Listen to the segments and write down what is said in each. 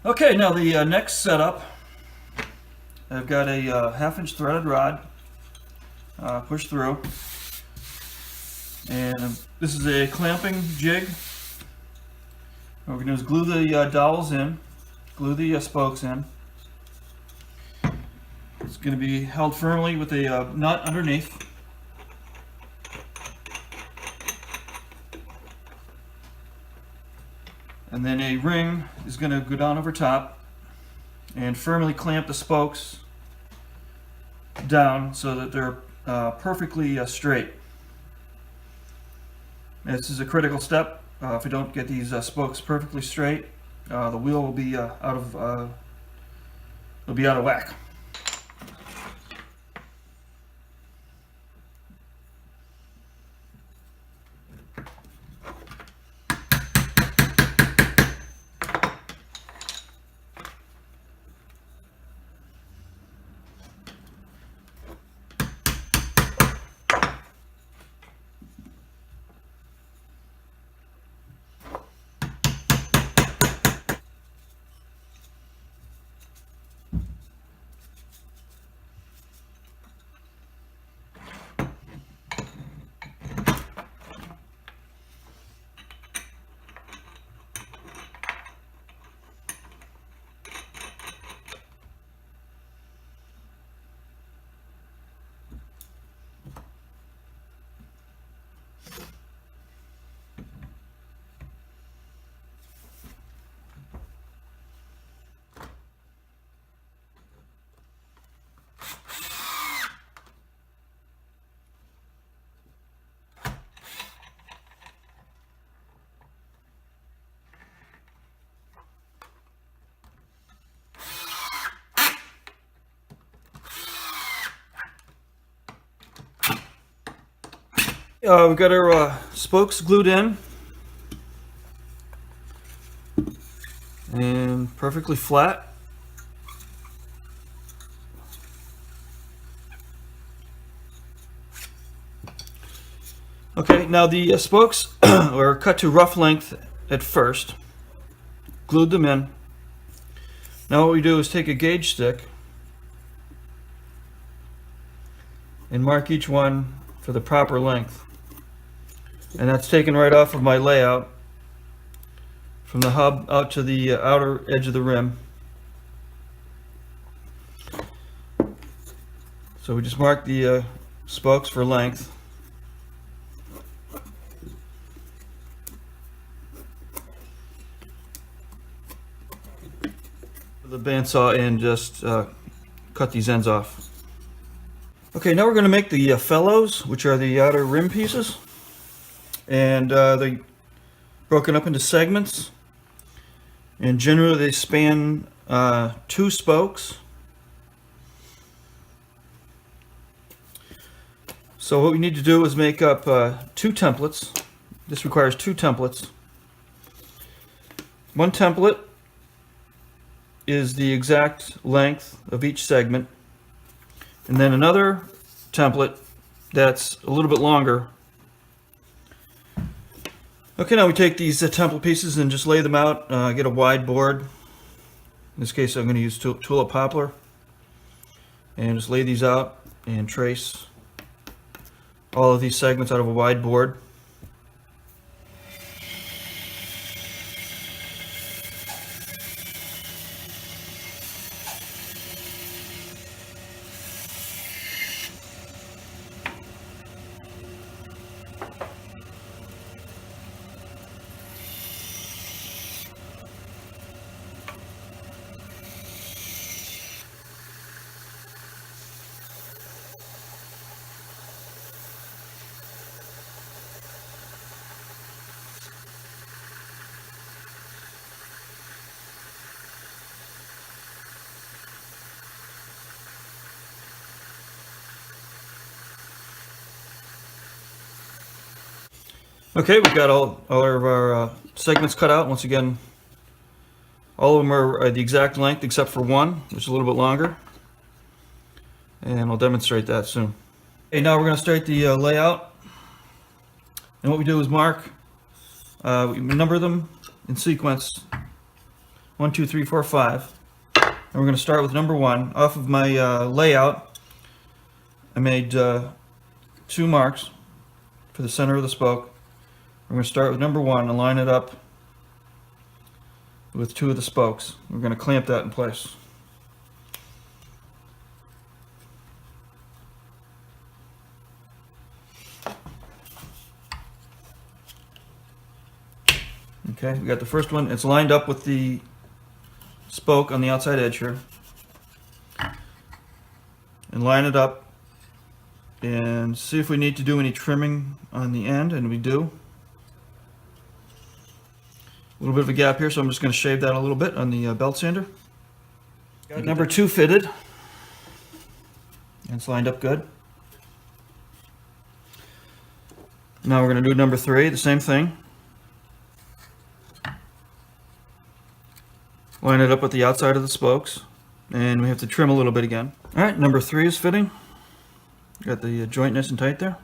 Okay, now the next setup, I've got a 1/2 inch threaded rod pushed through, and this is a clamping jig. What we're going to do is glue the dowels in, glue the spokes in. It's going to be held firmly with a nut underneath. And then a ring is going to go down over top and firmly clamp the spokes down so that they're perfectly straight. This is a critical step. If we don't get these spokes perfectly straight, the wheel will be out of whack. We've got our spokes glued in and perfectly flat. Okay, now the spokes are cut to rough length at first, glued them in. Now what we do is take a gauge stick and mark each one for the proper length. And that's taken right off of my layout from the hub out to the outer edge of the rim. So we just mark the spokes for length. The bandsaw and just cut these ends off. Okay, now we're going to make the fellows, which are the outer rim pieces. And they're broken up into segments, and generally they span 2 spokes. So what we need to do is make up 2 templates. This requires 2 templates. One template is the exact length of each segment, and then another template that's a little bit longer. Okay, now we take these template pieces and just lay them out. Get a wide board. In this case, I'm going to use tulip poplar, and just lay these out and trace all of these segments out of a wide board. Okay, we've got all of our segments cut out. Once again, all of them are the exact length except for one, which is a little bit longer. And I'll demonstrate that soon. Okay, now we're going to start the layout. And what we do is mark, we number them in sequence 1, 2, 3, 4, 5. And we're going to start with number 1. Off of my layout, I made 2 marks for the center of the spoke. We're going to start with number 1 and line it up with 2 of the spokes. We're going to clamp that in place. Okay, we got the first one. It's lined up with the spoke on the outside edge here. And line it up and see if we need to do any trimming on the end, and we do. A little bit of a gap here, so I'm just going to shave that a little bit on the belt sander. Got number 2 fitted. And it's lined up good. Now we're going to do number 3, the same thing. Line it up with the outside of the spokes, and we have to trim a little bit again. Alright, number 3 is fitting. Got the joint nice and tight there.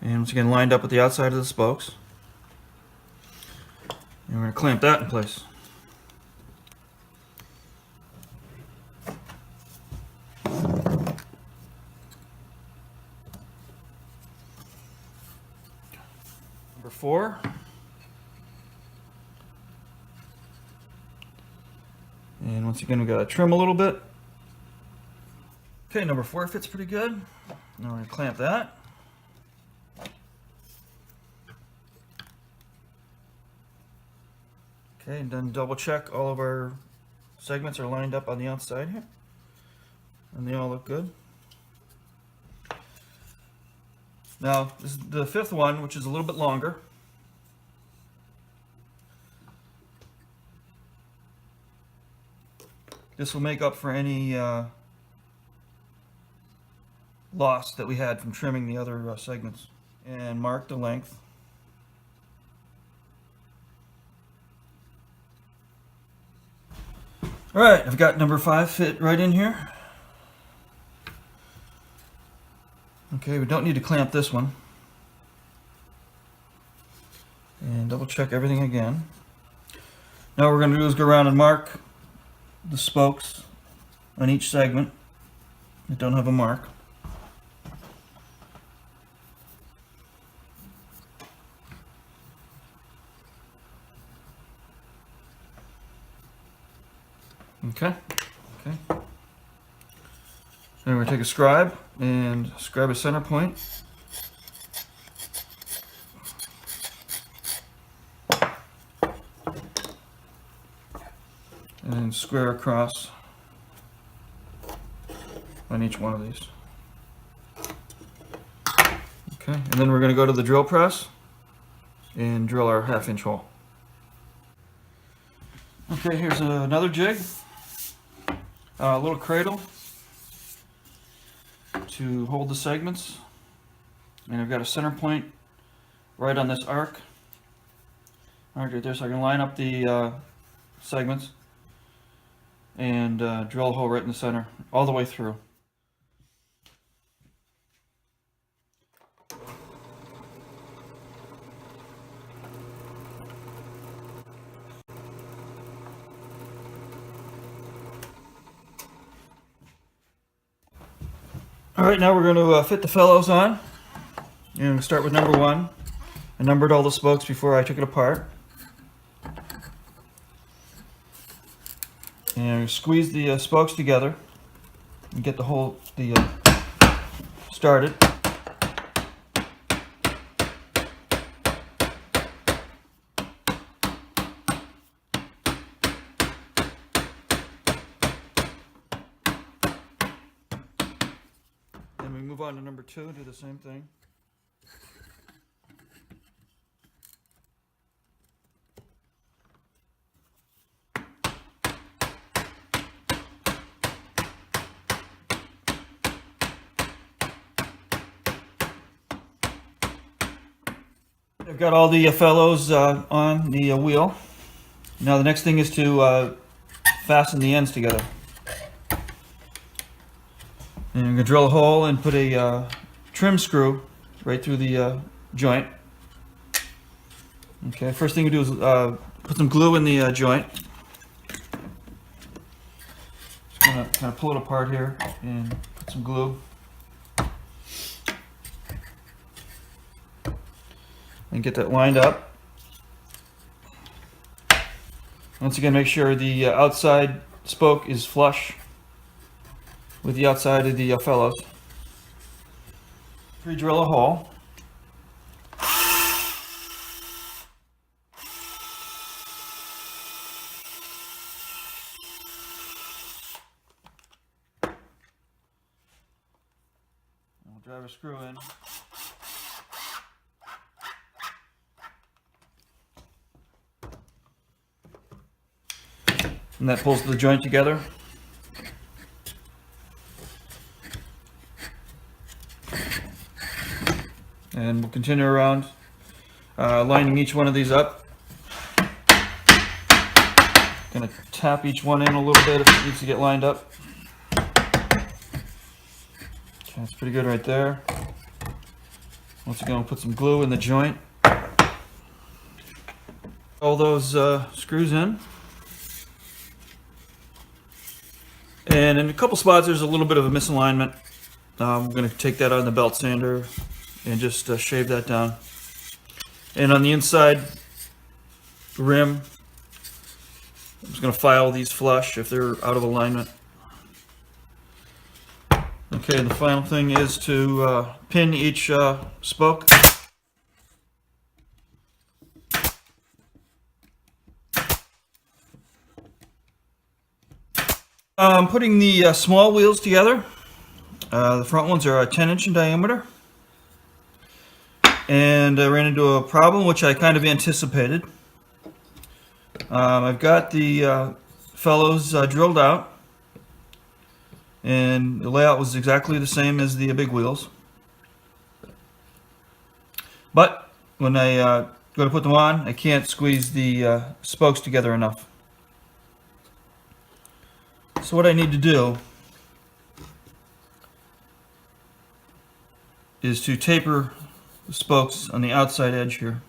And once again, lined up with the outside of the spokes. And we're going to clamp that in place. Number 4. And once again, we got to trim a little bit. Okay, number 4 fits pretty good. Now we're going to clamp that. Okay, and then double check all of our segments are lined up on the outside here. And they all look good. Now, this is the 5th one, which is a little bit longer. This will make up for any loss that we had from trimming the other segments. And mark the length. Alright, I've got number 5 fit right in here. Okay, we don't need to clamp this one. And double check everything again. Now what we're going to do is go around and mark the spokes on each segment that don't have a mark. Okay. So we're going to take a scribe and scribe a center point. And then square across on each one of these. Okay, and then we're going to go to the drill press and drill our 1/2-inch hole. Okay, here's another jig. A little cradle to hold the segments. And I've got a center point right on this arc. Right there, so I can line up the segments and drill a hole right in the center all the way through. Alright, now we're going to fit the fellows on. And we'll start with number 1. I numbered all the spokes before I took it apart. And squeeze the spokes together and get the whole started. Then we move on to number 2, do the same thing. I've got all the fellows on the wheel. Now the next thing is to fasten the ends together. And I'm going to drill a hole and put a trim screw right through the joint. Okay, first thing we do is put some glue in the joint. kind of pull it apart here and put some glue. And get that lined up. Once again, make sure the outside spoke is flush with the outside of the fellows. Pre-drill a hole. We'll drive a screw in. And that pulls the joint together. And we'll continue around, lining each one of these up. Gonna tap each one in a little bit if it needs to get lined up. Okay, that's pretty good right there. Once again, we'll put some glue in the joint. All those screws in. And in a couple spots there's a little bit of a misalignment. I'm going to take that on the belt sander and just shave that down. And on the inside rim, I'm just going to file these flush if they're out of alignment. Okay, and the final thing is to pin each spoke. I'm putting the small wheels together. The front ones are 10-inch in diameter. And I ran into a problem which I kind of anticipated. I've got the fellows drilled out. And the layout was exactly the same as the big wheels. But when I go to put them on, I can't squeeze the spokes together enough. So what I need to do is to taper the spokes on the outside edge here.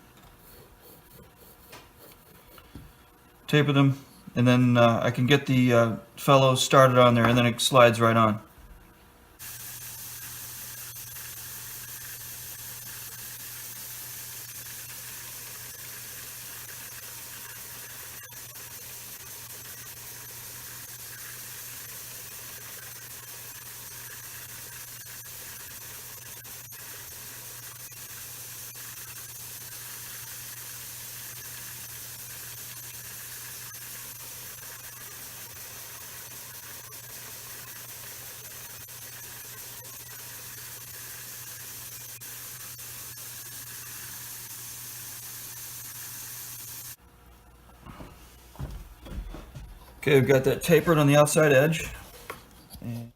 Taper them, and then I can get the fellows started on there, and then it slides right on. Okay, we've got that tapered on the outside edge. And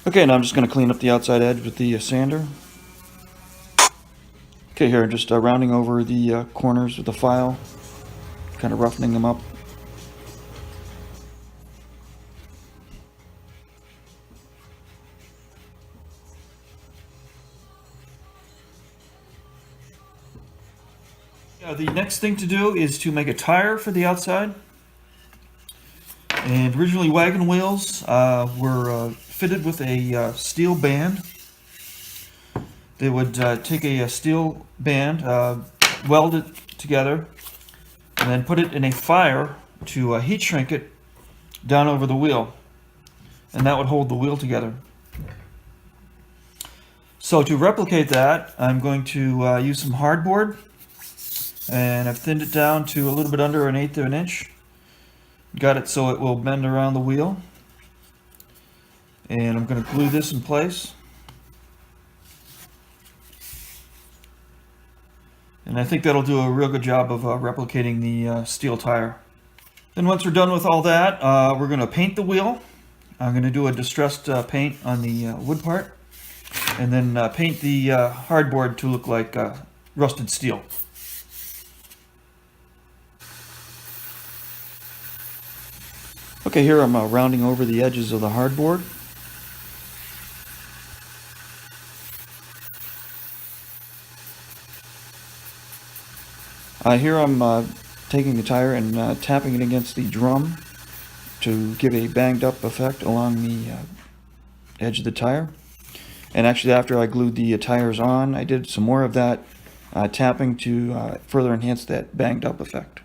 okay, now I'm just going to clean up the outside edge with the sander. Okay, here, just rounding over the corners with the file, kind of roughening them up. The next thing to do is to make a tire for the outside. And originally wagon wheels were fitted with a steel band. They would take a steel band, weld it together, and then put it in a fire to heat shrink it down over the wheel. And that would hold the wheel together. So to replicate that, I'm going to use some hardboard. And I've thinned it down to a little bit under 1/8 of an inch. Got it so it will bend around the wheel. And I'm going to glue this in place. And I think that'll do a real good job of replicating the steel tire. Then once we're done with all that, we're going to paint the wheel. I'm going to do a distressed paint on the wood part, and then paint the hardboard to look like rusted steel. Okay, here I'm rounding over the edges of the hardboard. Here I'm taking the tire and tapping it against the drum to give a banged up effect along the edge of the tire. And actually, after I glued the tires on, I did some more of that tapping to further enhance that banged up effect.